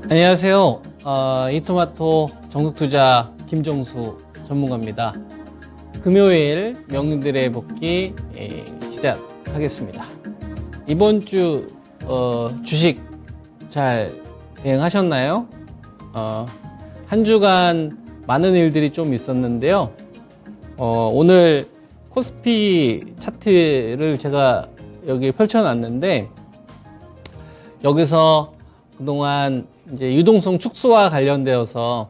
안녕하세요. 이토마토 정석투자 김정수 전문가입니다. 금요일 명인들의 복귀 시작하겠습니다. 이번 주 주식 잘 대응하셨나요? 한 주간 많은 일들이 좀 있었는데요. 오늘 코스피 차트를 제가 여기 펼쳐놨는데, 여기서 그동안 이제 유동성 축소와 관련되어서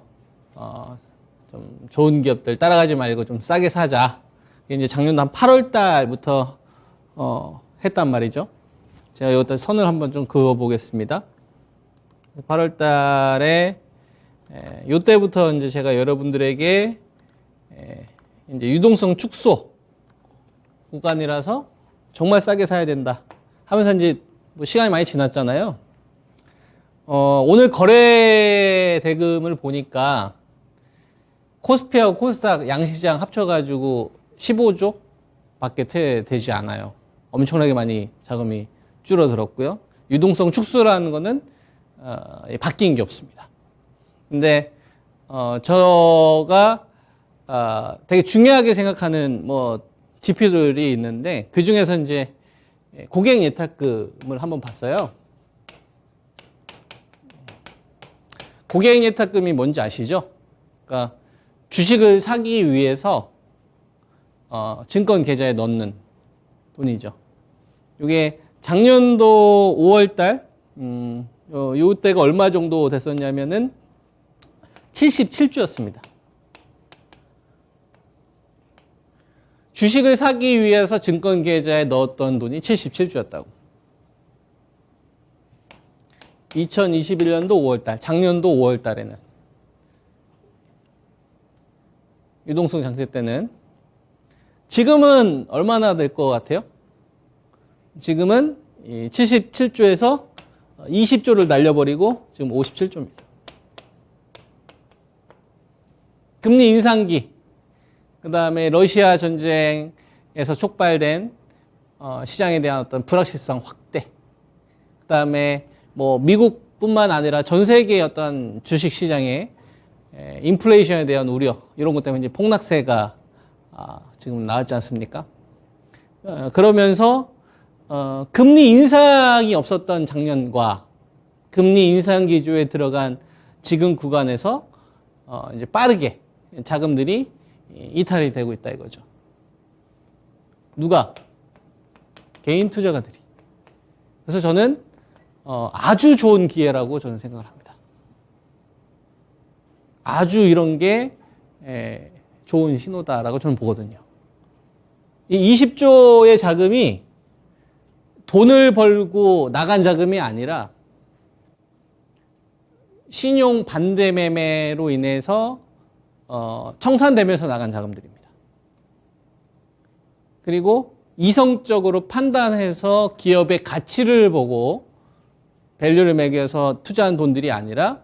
좀 좋은 기업들 따라가지 말고 좀 싸게 사자. 이제 작년 한 8월 달부터 했단 말이죠. 제가 여기다 선을 한번 좀 그어 보겠습니다. 8월 달에 요때부터 이제 제가 여러분들에게 이제 유동성 축소 구간이라서 정말 싸게 사야 된다 하면서 이제 뭐 시간이 많이 지났잖아요. 오늘 거래 대금을 보니까 코스피하고 코스닥 양시장 합쳐가지고 15조 밖에 되지 않아요. 엄청나게 많이 자금이 줄어들었고요. 유동성 축소라는 거는 바뀐 게 없습니다. 근데 제가 되게 중요하게 생각하는 뭐 지표들이 있는데, 그 중에서 이제 고객 예탁금을 한번 봤어요. 고객 예탁금이 뭔지 아시죠? 그러니까 주식을 사기 위해서 증권 계좌에 넣는 돈이죠. 이게 작년도 5월달 요때가 얼마 정도 됐었냐면은 77조였습니다. 주식을 사기 위해서 증권 계좌에 넣었던 돈이 77조였다고. 2021년도 5월달, 작년도 5월달에는, 유동성 장세 때는. 지금은 얼마나 될 것 같아요? 지금은 77조에서 20조를 날려버리고 지금 57조입니다. 금리 인상기, 그 다음에 러시아 전쟁에서 촉발된 시장에 대한 어떤 불확실성 확대, 그 다음에 뭐 미국뿐만 아니라 전 세계의 어떤 주식 시장의 인플레이션에 대한 우려, 이런 것 때문에 이제 폭락세가 지금 나왔지 않습니까? 그러면서 금리 인상이 없었던 작년과 금리 인상 기조에 들어간 지금 구간에서 이제 빠르게 자금들이 이탈이 되고 있다 이거죠. 누가? 개인 투자가들이. 그래서 저는 아주 좋은 기회라고 저는 생각을 합니다. 아주 이런 게 좋은 신호다라고 저는 보거든요. 이 20조의 자금이 돈을 벌고 나간 자금이 아니라 신용 반대 매매로 인해서 청산되면서 나간 자금들입니다. 그리고 이성적으로 판단해서 기업의 가치를 보고 밸류를 매겨서 투자한 돈들이 아니라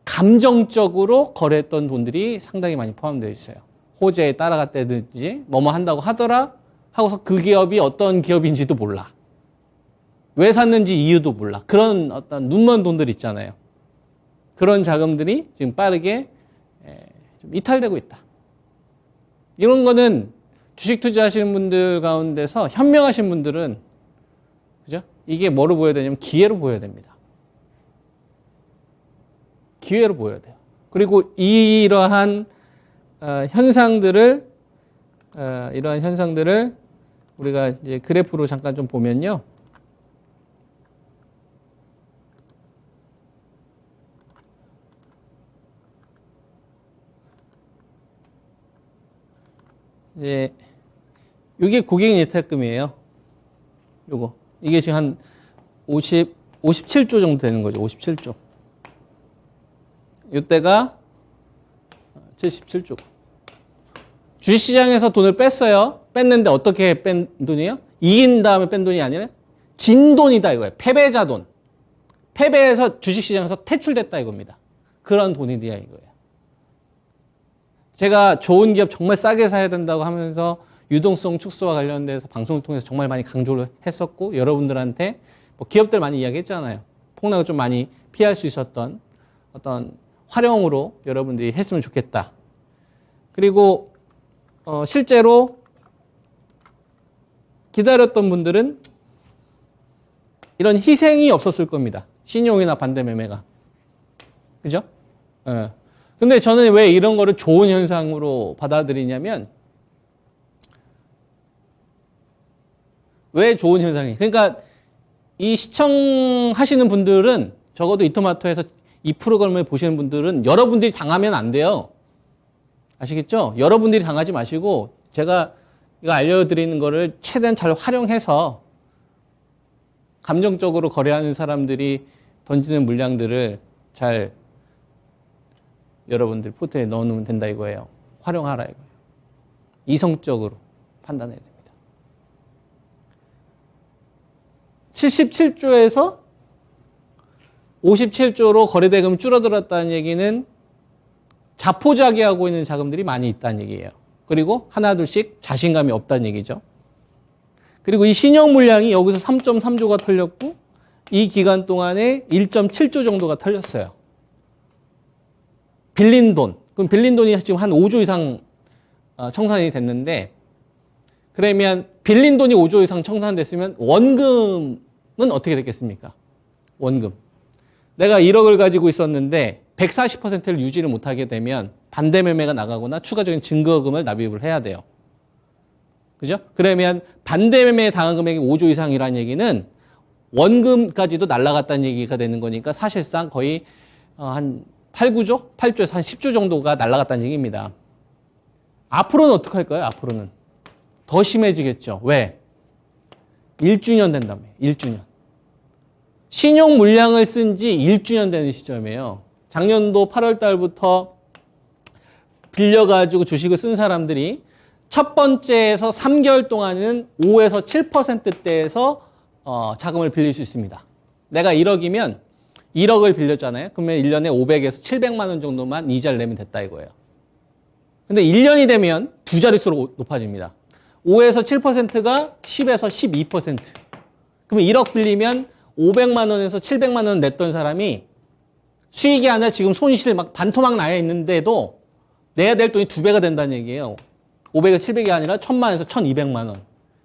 감정적으로 거래했던 돈들이 상당히 많이 포함되어 있어요. 호재에 따라갔다든지 뭐뭐 한다고 하더라 하고서 그 기업이 어떤 기업인지도 몰라. 왜 샀는지 이유도 몰라. 그런 어떤 눈먼 돈들 있잖아요. 그런 자금들이 지금 빠르게 좀 이탈되고 있다. 이런 거는 주식 투자하시는 분들 가운데서 현명하신 분들은, 그죠? 이게 뭐로 보여야 되냐면 기회로 보여야 됩니다. 기회로 보여야 돼요. 그리고 이러한 현상들을 우리가 이제 그래프로 잠깐 좀 보면요. 이제 이게 고객 예탁금이에요. 요거. 이게 지금 한 57조 정도 되는 거죠. 57조. 이때가 77조. 주식시장에서 돈을 뺐어요. 뺐는데 어떻게 뺀 돈이에요? 이긴 다음에 뺀 돈이 아니라 진 돈이다 이거예요. 패배자 돈. 패배해서 주식시장에서 퇴출됐다 이겁니다. 그런 돈이야 이거예요. 제가 좋은 기업 정말 싸게 사야 된다고 하면서 유동성 축소와 관련돼서 방송을 통해서 정말 많이 강조를 했었고, 여러분들한테 뭐 기업들 많이 이야기했잖아요. 폭락을 좀 많이 피할 수 있었던 어떤 활용으로 여러분들이 했으면 좋겠다. 그리고 실제로 기다렸던 분들은 이런 희생이 없었을 겁니다. 신용이나 반대 매매가. 그죠? 예. 근데 저는 왜 이런 거를 좋은 현상으로 받아들이냐면, 왜 좋은 현상이? 그러니까 이 시청하시는 분들은 적어도 이토마토에서 이 프로그램을 보시는 분들은 여러분들이 당하면 안 돼요. 아시겠죠? 여러분들이 당하지 마시고 제가 이거 알려드리는 거를 최대한 잘 활용해서 감정적으로 거래하는 사람들이 던지는 물량들을 잘 여러분들 포트에 넣어놓으면 된다 이거예요. 활용하라 이거예요. 이성적으로 판단해야 됩니다. 77조에서 57조로 거래대금이 줄어들었다는 얘기는 자포자기하고 있는 자금들이 많이 있다는 얘기예요. 그리고 하나둘씩 자신감이 없다는 얘기죠. 그리고 이 신용 물량이 여기서 3.3조가 털렸고 이 기간 동안에 1.7조 정도가 털렸어요. 빌린 돈. 그럼 빌린 돈이 지금 한 5조 이상 청산이 됐는데, 그러면 빌린 돈이 5조 이상 청산됐으면 원금은 어떻게 됐겠습니까? 원금. 내가 1억을 가지고 있었는데 140%를 유지를 못하게 되면 반대 매매가 나가거나 추가적인 증거금을 납입을 해야 돼요. 그죠? 그러면 반대 매매에 당한 금액이 5조 이상이라는 얘기는 원금까지도 날라갔다는 얘기가 되는 거니까 사실상 거의 한 8, 9조? 8조에서 한 10조 정도가 날라갔다는 얘기입니다. 앞으로는 어떻게 할까요? 앞으로는 더 심해지겠죠. 왜? 1주년 된다며. 1주년. 신용 물량을 쓴 지 1주년 되는 시점이에요. 작년도 8월 달부터 빌려가지고 주식을 쓴 사람들이 첫 번째에서 3개월 동안은 5에서 7%대에서 자금을 빌릴 수 있습니다. 내가 1억이면 1억을 빌렸잖아요. 그러면 1년에 500에서 700만 원 정도만 이자를 내면 됐다 이거예요. 근데 1년이 되면 두 자릿수로 높아집니다. 5에서 7%가 10에서 12%. 그러면 1억 빌리면 500만 원에서 700만 원 냈던 사람이 수익이 아니라 지금 손실 막 반토막 나야 있는데도 내야 될 돈이 2배가 된다는 얘기예요. 500에서 700이 아니라 1000만에서 1200만 원.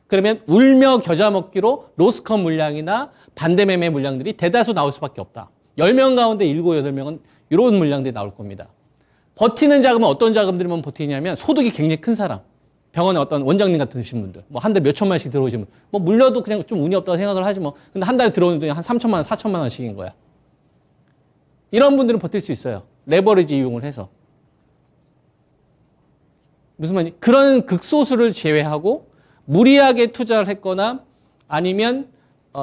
그러면 울며 겨자 먹기로 로스컷 물량이나 반대매매 물량들이 대다수 나올 수밖에 없다. 10명 가운데 7, 8명은 이런 물량들이 나올 겁니다. 버티는 자금은 어떤 자금들만 버티냐면 소득이 굉장히 큰 사람. 병원에 어떤 원장님 같으신 분들, 뭐 한 달 몇 천만씩 들어오시면, 뭐 물려도 그냥 좀 운이 없다고 생각을 하지 뭐. 근데 한 달에 들어오는 돈이 한 3천만 원, 4천만 원씩인 거야. 이런 분들은 버틸 수 있어요. 레버리지 이용을 해서. 무슨 말이니? 그런 극소수를 제외하고 무리하게 투자를 했거나 아니면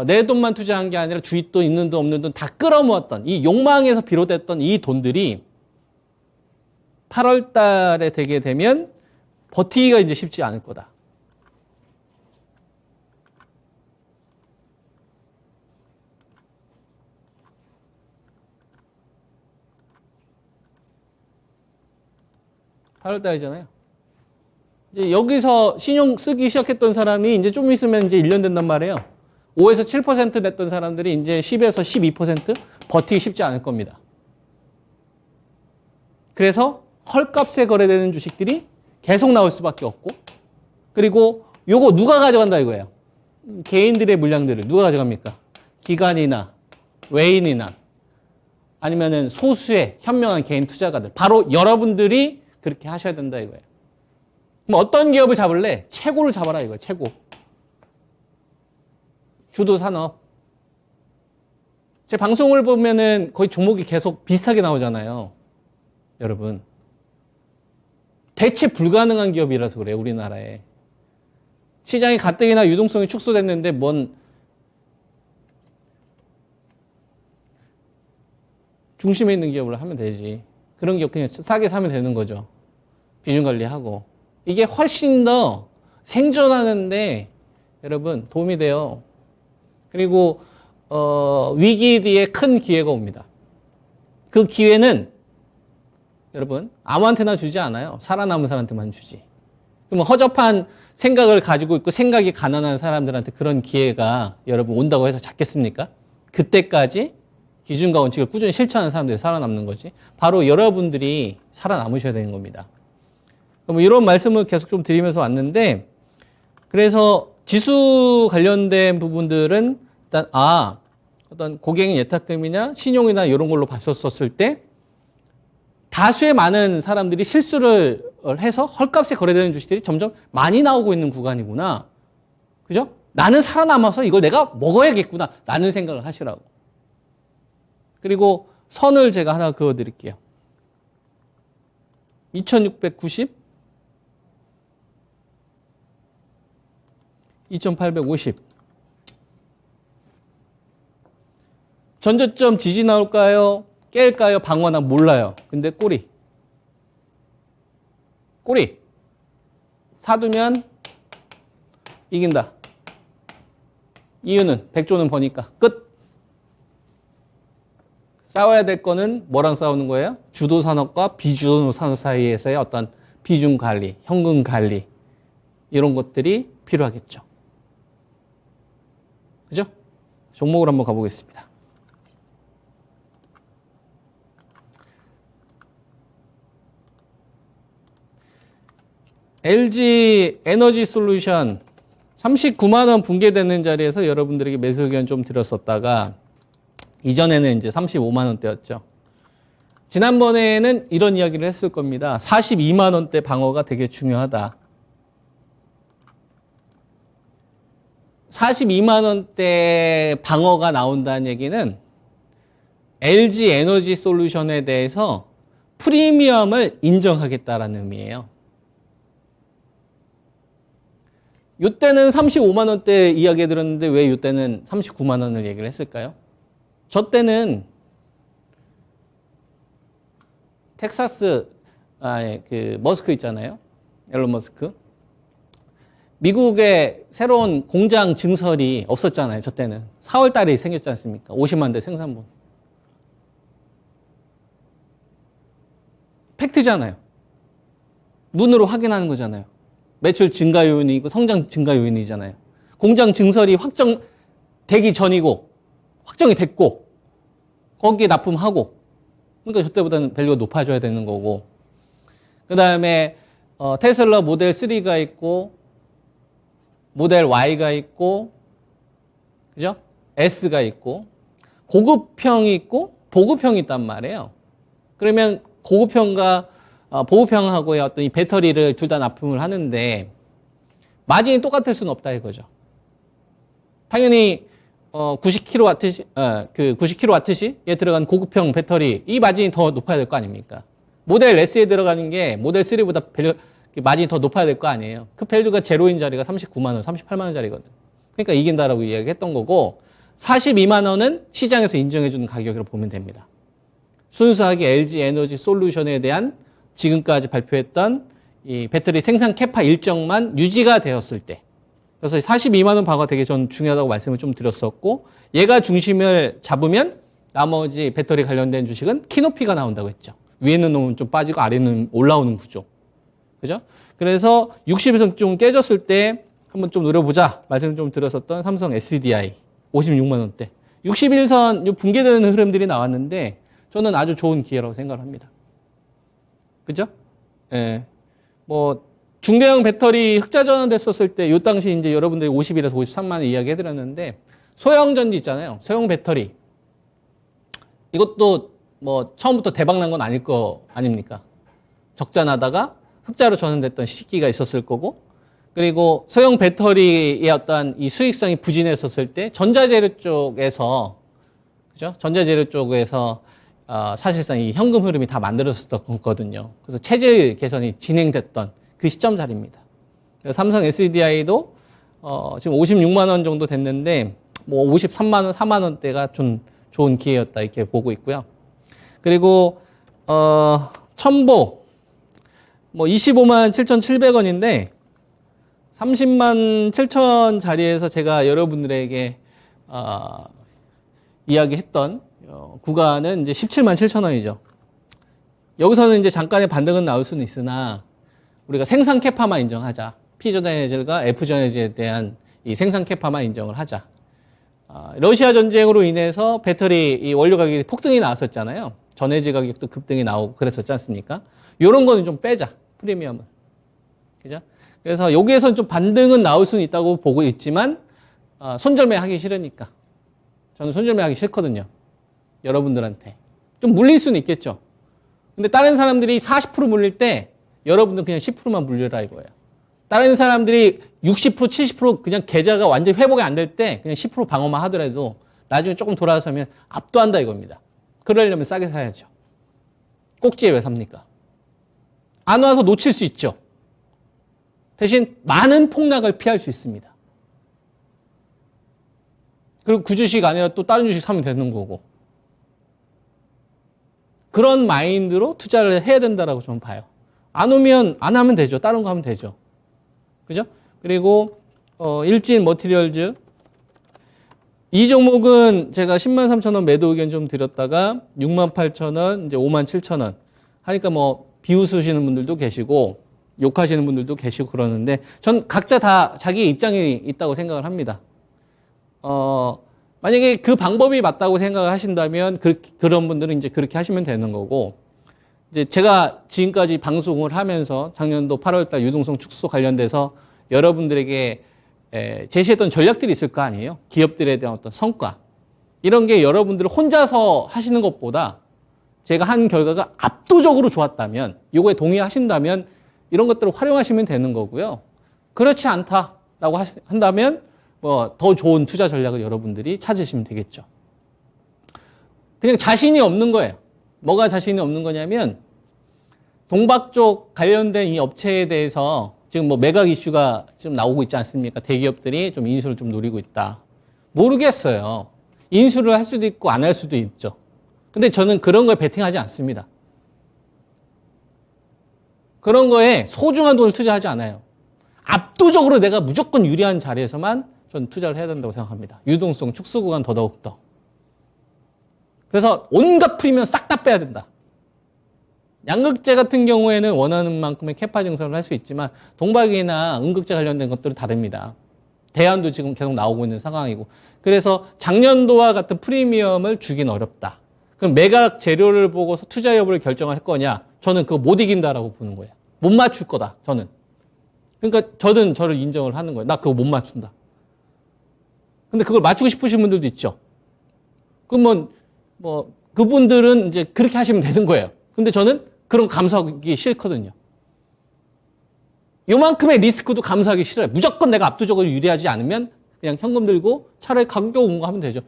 내 돈만 투자한 게 아니라 주위 돈 있는 돈 없는 돈 다 끌어모았던 이 욕망에서 비롯됐던 이 돈들이 8월 달에 되게 되면 버티기가 이제 쉽지 않을 거다. (8월 달이잖아요) 이제 여기서 신용 쓰기 시작했던 사람이 이제 좀 있으면 이제 1년 된단 말이에요. 5에서 7% 냈던 사람들이 이제 10에서 12% 버티기 쉽지 않을 겁니다. 그래서 헐값에 거래되는 주식들이 계속 나올 수밖에 없고, 그리고 요거 누가 가져간다 이거예요. 개인들의 물량들을 누가 가져갑니까? 기관이나 외인이나 아니면은 소수의 현명한 개인 투자가들, 바로 여러분들이 그렇게 하셔야 된다 이거예요. 그럼 어떤 기업을 잡을래? 최고를 잡아라 이거예요. 최고. 주도 산업. 제 방송을 보면은 거의 종목이 계속 비슷하게 나오잖아요. 여러분. 대체 불가능한 기업이라서 그래요. 우리나라에. 시장이 가뜩이나 유동성이 축소됐는데 뭔 중심에 있는 기업을 하면 되지. 그런 기업 그냥 싸게 사면 되는 거죠. 비중 관리하고. 이게 훨씬 더 생존하는데 여러분 도움이 돼요. 그리고 위기 뒤에 큰 기회가 옵니다. 그 기회는 여러분 아무한테나 주지 않아요. 살아남은 사람한테만 주지. 그럼 허접한 생각을 가지고 있고 생각이 가난한 사람들한테 그런 기회가 여러분 온다고 해서 잡겠습니까? 그때까지 기준과 원칙을 꾸준히 실천하는 사람들이 살아남는 거지. 바로 여러분들이 살아남으셔야 되는 겁니다. 뭐 이런 말씀을 계속 좀 드리면서 왔는데, 그래서 지수 관련된 부분들은 일단 어떤 고객 예탁금이나 신용이나 이런 걸로 봤었을 때 다수의 많은 사람들이 실수를 해서 헐값에 거래되는 주식들이 점점 많이 나오고 있는 구간이구나. 그죠? 나는 살아남아서 이걸 내가 먹어야겠구나 라는 생각을 하시라고. 그리고 선을 제가 하나 그어드릴게요. 2690, 2850. 전저점 지지 나올까요? 깰까요? 방어나 몰라요. 근데 꼬리. 사두면 이긴다. 이유는 100조는 버니까. 끝. 싸워야 될 거는 뭐랑 싸우는 거예요? 주도 산업과 비주도 산업 사이에서의 어떤 비중 관리, 현금 관리 이런 것들이 필요하겠죠. 그죠? 종목을 한번 가보겠습니다. LG 에너지 솔루션 39만 원 붕괴되는 자리에서 여러분들에게 매수 의견 좀 드렸었다가 이전에는 이제 35만 원대였죠. 지난번에는 이런 이야기를 했을 겁니다. 42만 원대 방어가 되게 중요하다. 42만 원대 방어가 나온다는 얘기는 LG 에너지 솔루션에 대해서 프리미엄을 인정하겠다라는 의미예요. 이때는 35만 원대 이야기 들었는데 왜 이때는 39만 원을 얘기를 했을까요? 저 때는 텍사스 그 머스크 있잖아요. 앨런 머스크. 미국에 새로운 공장 증설이 없었잖아요. 저 때는 4월 달에 생겼지 않습니까? 50만 대 생산분. 팩트잖아요. 눈으로 확인하는 거잖아요. 매출 증가 요인이고 성장 증가 요인이잖아요. 공장 증설이 확정되기 전이고 확정이 됐고 거기에 납품하고 그러니까 저때보다는 밸류가 높아져야 되는 거고 그 다음에 테슬라 모델 3가 있고 모델 Y가 있고 그죠? S가 있고 고급형이 있고 보급형이 있단 말이에요. 그러면 고급형과 보급형하고의 어떤 이 배터리를 둘 다 납품을 하는데 마진이 똑같을 수는 없다 이거죠. 당연히 90kW시 그 90kW시에 들어간 고급형 배터리 이 마진이 더 높아야 될 거 아닙니까? 모델 S에 들어가는 게 모델 3보다 밸류 마진이 더 높아야 될 거 아니에요. 그 밸류가 제로인 자리가 39만 원, 38만 원짜리거든. 그러니까 이긴다라고 이야기했던 거고 42만 원은 시장에서 인정해 주는 가격으로 보면 됩니다. 순수하게 LG 에너지 솔루션에 대한 지금까지 발표했던 이 배터리 생산 캐파 일정만 유지가 되었을 때 그래서 42만 원 방어가 되게 전 중요하다고 말씀을 좀 드렸었고 얘가 중심을 잡으면 나머지 배터리 관련된 주식은 키높이가 나온다고 했죠. 위에는 놈은 좀 빠지고 아래는 올라오는 구조. 그죠? 그래서 60일선 좀 깨졌을 때 한번 좀 노려보자 말씀을 좀 드렸었던 삼성 SDI 56만 원대. 61선 붕괴되는 흐름들이 나왔는데 저는 아주 좋은 기회라고 생각을 합니다. 그죠? 예. 뭐 중대형 배터리 흑자 전환됐었을 때 이 당시 이제 여러분들이 50일에서 53만 원 이야기 해드렸는데 소형 전지 있잖아요. 소형 배터리. 이것도 뭐 처음부터 대박 난 건 아닐 거 아닙니까? 적자 나다가 흑자로 전환됐던 시기가 있었을 거고 그리고 소형 배터리의 어떤 이 수익성이 부진했었을 때 전자재료 쪽에서 그죠? 전자재료 쪽에서 사실상 이 현금 흐름이 다 만들어졌던 거거든요. 그래서 체질 개선이 진행됐던 그 시점 자리입니다. 삼성 SDI도 지금 56만 원 정도 됐는데 뭐 53만 원, 4만 원대가 좀 좋은 기회였다 이렇게 보고 있고요. 그리고 첨보 뭐 25만 7,700원인데 30만 7천 자리에서 제가 여러분들에게 이야기했던 구간은 이제 17만 7천 원이죠. 여기서는 이제 잠깐의 반등은 나올 수는 있으나 우리가 생산 캐파만 인정하자. P전자에너지가 F전자에너지에 대한 이 생산 캐파만 인정을 하자. 러시아 전쟁으로 인해서 배터리 이 원료 가격이 폭등이 나왔었잖아요. 전해질 가격도 급등이 나오고 그랬었지 않습니까? 요런 거는 좀 빼자. 프리미엄을. 그죠? 그래서 여기에서는 좀 반등은 나올 수는 있다고 보고 있지만 손절매 하기 싫으니까. 저는 손절매 하기 싫거든요. 여러분들한테. 좀 물릴 수는 있겠죠. 근데 다른 사람들이 40% 물릴 때 여러분들 그냥 10%만 물려라 이거예요. 다른 사람들이 60%, 70% 그냥 계좌가 완전히 회복이 안 될 때 그냥 10% 방어만 하더라도 나중에 조금 돌아서면 압도한다 이겁니다. 그러려면 싸게 사야죠. 꼭지에 왜 삽니까? 안 와서 놓칠 수 있죠. 대신 많은 폭락을 피할 수 있습니다. 그리고 그 주식 아니라 또 다른 주식 사면 되는 거고. 그런 마인드로 투자를 해야 된다라고 저는 봐요. 안 오면 안 하면 되죠. 다른 거 하면 되죠. 그죠? 그리고 일진 머티리얼즈 이 종목은 제가 103,000원 매도 의견 좀 드렸다가 68,000원, 이제 57,000원 하니까 뭐 비웃으시는 분들도 계시고 욕하시는 분들도 계시고 그러는데 전 각자 다 자기 입장이 있다고 생각을 합니다. 만약에 그 방법이 맞다고 생각을 하신다면 그런 분들은 이제 그렇게 하시면 되는 거고 이제 제가 지금까지 방송을 하면서 작년도 8월달 유동성 축소 관련돼서 여러분들에게 제시했던 전략들이 있을 거 아니에요. 기업들에 대한 어떤 성과 이런 게 여러분들 혼자서 하시는 것보다 제가 한 결과가 압도적으로 좋았다면 이거에 동의하신다면 이런 것들을 활용하시면 되는 거고요. 그렇지 않다라고 한다면 뭐 더 좋은 투자 전략을 여러분들이 찾으시면 되겠죠. 그냥 자신이 없는 거예요. 뭐가 자신이 없는 거냐면 동박 쪽 관련된 이 업체에 대해서 지금 뭐 매각 이슈가 지금 나오고 있지 않습니까? 대기업들이 좀 인수를 좀 노리고 있다. 모르겠어요. 인수를 할 수도 있고 안 할 수도 있죠. 근데 저는 그런 거에 베팅하지 않습니다. 그런 거에 소중한 돈을 투자하지 않아요. 압도적으로 내가 무조건 유리한 자리에서만 전 투자를 해야 된다고 생각합니다. 유동성 축소 구간 더더욱더. 그래서 온갖 프리미엄 싹 다 빼야 된다. 양극재 같은 경우에는 원하는 만큼의 캐파 증설을 할 수 있지만 동박이나 음극재 관련된 것들은 다릅니다. 대안도 지금 계속 나오고 있는 상황이고 그래서 작년도와 같은 프리미엄을 주긴 어렵다. 그럼 매각 재료를 보고서 투자 여부를 결정할 거냐? 저는 그거 못 이긴다라고 보는 거예요. 못 맞출 거다. 저는. 그러니까 저는 저를 인정을 하는 거예요. 나 그거 못 맞춘다. 근데 그걸 맞추고 싶으신 분들도 있죠. 그러면 뭐 그분들은 이제 그렇게 하시면 되는 거예요. 근데 저는 그런 거 감수하기 싫거든요. 요만큼의 리스크도 감수하기 싫어요. 무조건 내가 압도적으로 유리하지 않으면 그냥 현금 들고 차라리 가격 온 거 하면 되죠.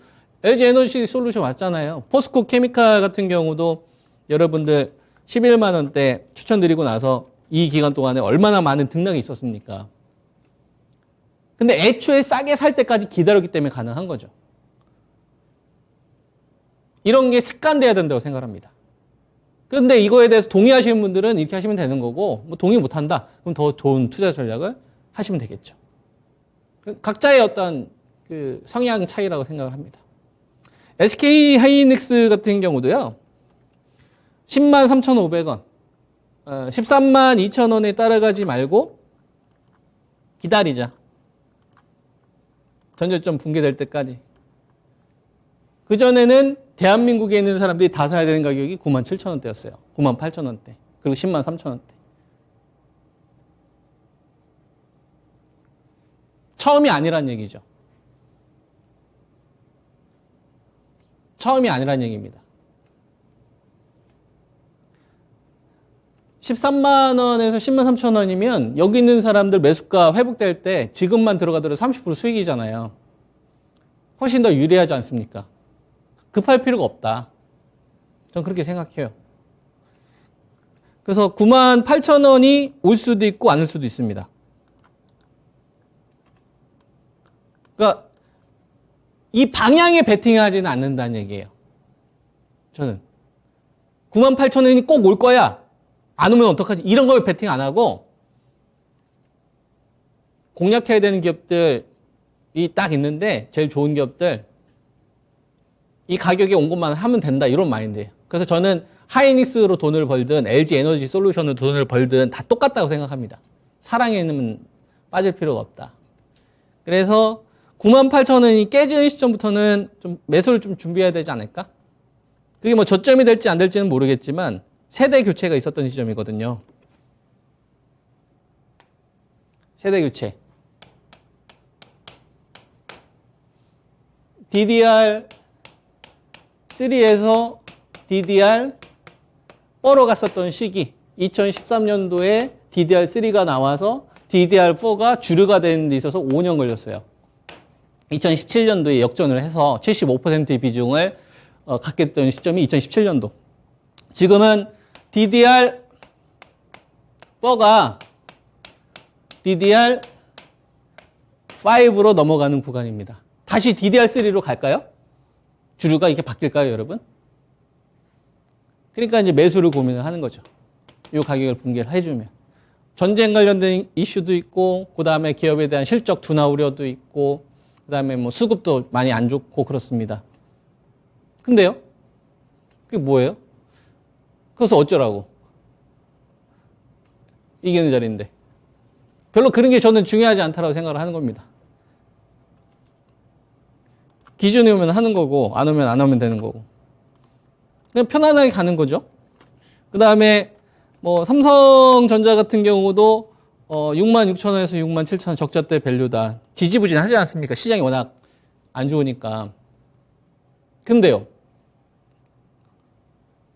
LG 에너지 솔루션 왔잖아요. 포스코 케미칼 같은 경우도 여러분들 11만 원대 추천드리고 나서 이 기간 동안에 얼마나 많은 등락이 있었습니까? 근데 애초에 싸게 살 때까지 기다렸기 때문에 가능한 거죠. 이런 게 습관돼야 된다고 생각합니다. 그런데 이거에 대해서 동의하시는 분들은 이렇게 하시면 되는 거고 뭐 동의 못한다? 그럼 더 좋은 투자 전략을 하시면 되겠죠. 각자의 어떤 그 성향 차이라고 생각을 합니다. SK 하이닉스 같은 경우도요. 10만 3,500원, 13만 2,000원에 따라가지 말고 기다리자. 전저점 붕괴될 때까지. 그전에는 대한민국에 있는 사람들이 다 사야 되는 가격이 9만 7,000원대였어요. 9만 8,000원대. 그리고 10만 3,000원대. 처음이 아니란 얘기죠. 처음이 아니란 얘기입니다. 13만 원에서 10만 3천 원이면 여기 있는 사람들 매수가 회복될 때 지금만 들어가더라도 30% 수익이잖아요. 훨씬 더 유리하지 않습니까? 급할 필요가 없다. 전 그렇게 생각해요. 그래서 9만 8천 원이 올 수도 있고 안 올 수도 있습니다. 그러니까 이 방향에 베팅하지는 않는다는 얘기예요. 저는 9만 8천 원이 꼭 올 거야. 안 오면 어떡하지? 이런 거에 베팅 안 하고 공략해야 되는 기업들이 딱 있는데 제일 좋은 기업들 이 가격에 온 것만 하면 된다 이런 마인드예요. 그래서 저는 하이닉스로 돈을 벌든 LG 에너지 솔루션으로 돈을 벌든 다 똑같다고 생각합니다. 사랑에는 빠질 필요가 없다. 그래서 98,000원이 깨지는 시점부터는 좀 매수를 좀 준비해야 되지 않을까? 그게 뭐 저점이 될지 안 될지는 모르겠지만 세대 교체가 있었던 시점이거든요. 세대 교체. DDR3에서 DDR4로 갔었던 시기. 2013년도에 DDR3가 나와서 DDR4가 주류가 되는 데 있어서 5년 걸렸어요. 2017년도에 역전을 해서 75%의 비중을 갖게 됐던 시점이 2017년도. 지금은 DDR4가 DDR5로 넘어가는 구간입니다. 다시 DDR3로 갈까요? 주류가 이렇게 바뀔까요, 여러분? 그러니까 이제 매수를 고민을 하는 거죠. 이 가격을 붕괴를 해주면. 전쟁 관련된 이슈도 있고, 그 다음에 기업에 대한 실적 둔화 우려도 있고, 그 다음에 뭐 수급도 많이 안 좋고 그렇습니다. 근데요? 그게 뭐예요? 그래서 어쩌라고? 이기는 자리인데. 별로 그런 게 저는 중요하지 않다고 생각을 하는 겁니다. 기준이 오면 하는 거고, 안 오면 안 하면 되는 거고. 그냥 편안하게 가는 거죠. 그 다음에 뭐 삼성전자 같은 경우도 66,000원에서 67,000원 적자대 밸류다. 지지부진하지 않습니까? 시장이 워낙 안 좋으니까. 근데요.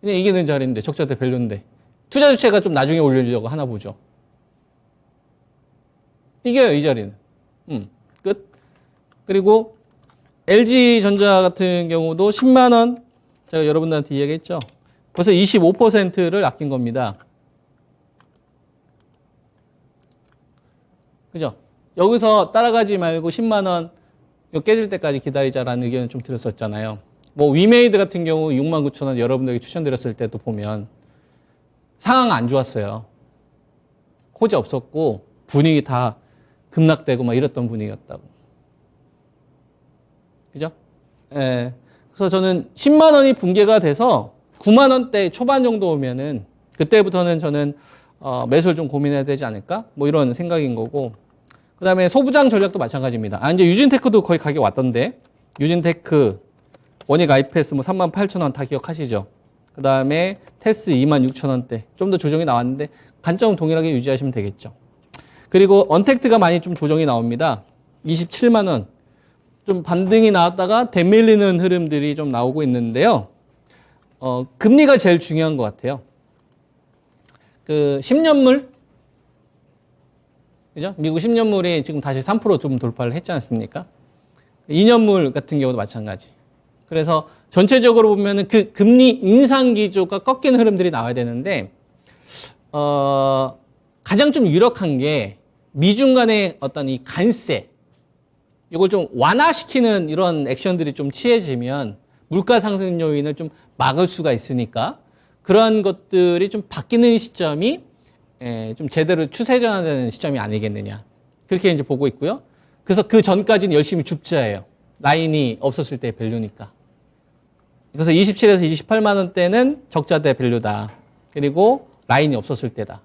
그냥 이기는 자리인데 적자대 밸류인데 투자 주체가 좀 나중에 올리려고 하나 보죠. 이겨요, 이 자리는. 끝. 그리고 LG전자 같은 경우도 10만 원 제가 여러분들한테 이야기했죠. 벌써 25%를 아낀 겁니다. 그죠? 여기서 따라가지 말고 10만 원 깨질 때까지 기다리자라는 의견을 좀 드렸었잖아요. 뭐 위메이드 같은 경우 69,000원 여러분들에게 추천드렸을 때도 보면 상황 안 좋았어요. 호재 없었고 분위기 다 급락되고 막 이랬던 분위기였다고. 그죠? 예. 그래서 저는 10만 원이 붕괴가 돼서 9만 원대 초반 정도 오면은 그때부터는 저는 매수를 좀 고민해야 되지 않을까? 뭐 이런 생각인 거고. 그 다음에 소부장 전략도 마찬가지입니다. 이제 유진테크도 거의 가격 왔던데. 유진테크, 원익 IPS 뭐 38,000원 다 기억하시죠? 그 다음에 테스 26,000원대. 좀 더 조정이 나왔는데 관점은 동일하게 유지하시면 되겠죠. 그리고 언택트가 많이 좀 조정이 나옵니다. 27만 원. 좀 반등이 나왔다가 되밀리는 흐름들이 좀 나오고 있는데요. 금리가 제일 중요한 것 같아요. 그 10년물, 그죠? 미국 10년물이 지금 다시 3% 좀 돌파를 했지 않습니까? 2년물 같은 경우도 마찬가지. 그래서 전체적으로 보면은 그 금리 인상 기조가 꺾이는 흐름들이 나와야 되는데, 가장 좀 유력한 게 미중 간의 어떤 이 관세, 이걸 좀 완화시키는 이런 액션들이 좀 취해지면 물가 상승 요인을 좀 막을 수가 있으니까 그러한 것들이 좀 바뀌는 시점이 좀 제대로 추세 전환되는 시점이 아니겠느냐. 그렇게 이제 보고 있고요. 그래서 그 전까지는 열심히 줍자예요. 라인이 없었을 때 밸류니까. 그래서 27에서 28만 원대는 적자대 밸류다. 그리고 라인이 없었을 때다.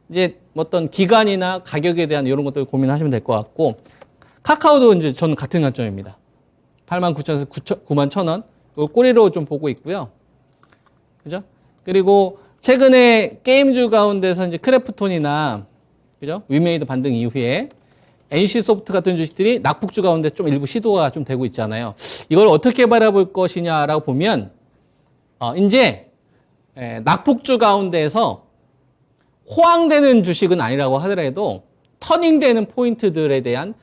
이제 어떤 기간이나 가격에 대한 이런 것들 고민하시면 될 것 같고, 카카오도 이제 저는 같은 관점입니다. 89,000원에서 91,000원. 꼬리로 좀 보고 있고요. 그죠? 그리고 최근에 게임주 가운데서 이제 크래프톤이나, 그죠? 위메이드 반등 이후에 NC소프트 같은 주식들이 낙폭주 가운데 좀 일부 시도가 좀 되고 있잖아요. 이걸 어떻게 바라볼 것이냐라고 보면, 이제, 낙폭주 가운데에서 호황되는 주식은 아니라고 하더라도 터닝되는 포인트들에 대한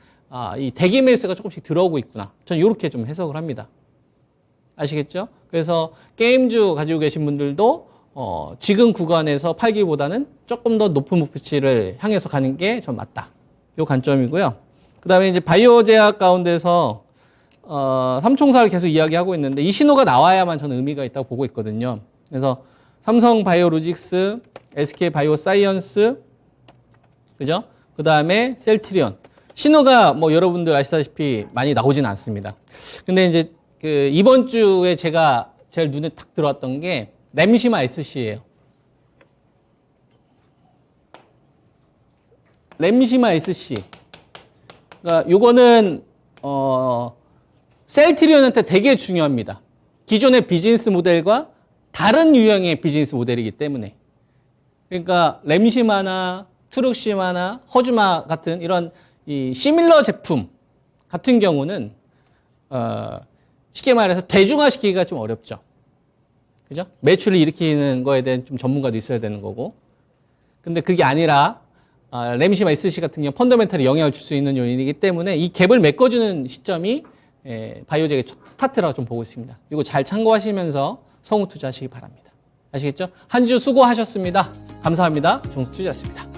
이 대기 매수가 조금씩 들어오고 있구나. 저는 이렇게 좀 해석을 합니다. 아시겠죠? 그래서 게임주 가지고 계신 분들도 지금 구간에서 팔기보다는 조금 더 높은 목표치를 향해서 가는 게 전 맞다. 이 관점이고요. 그 다음에 이제 바이오 제약 가운데서 삼총사를 계속 이야기하고 있는데 이 신호가 나와야만 저는 의미가 있다고 보고 있거든요. 그래서 삼성 바이오로직스, SK 바이오사이언스, 그죠? 그 다음에 셀트리온. 신호가 뭐 여러분들 아시다시피 많이 나오지는 않습니다. 근데 이제 그 이번 주에 제가 제일 눈에 탁 들어왔던 게 램시마 SC예요. 램시마 SC. 그러니까 요거는 셀트리온한테 되게 중요합니다. 기존의 비즈니스 모델과 다른 유형의 비즈니스 모델이기 때문에. 그러니까 램시마나 트룩시마나 허즈마 같은 이런 이 시밀러 제품 같은 경우는 쉽게 말해서 대중화시키기가 좀 어렵죠. 그죠? 매출을 일으키는 거에 대한 좀 전문가도 있어야 되는 거고. 근데 그게 아니라 램시마 SC 같은 경우 펀더멘털에 영향을 줄 수 있는 요인이기 때문에 이 갭을 메꿔주는 시점이 바이오텍의 스타트라고 좀 보고 있습니다. 이거 잘 참고하시면서 성우 투자하시기 바랍니다. 아시겠죠? 한 주 수고하셨습니다. 감사합니다. 종수투자였습니다.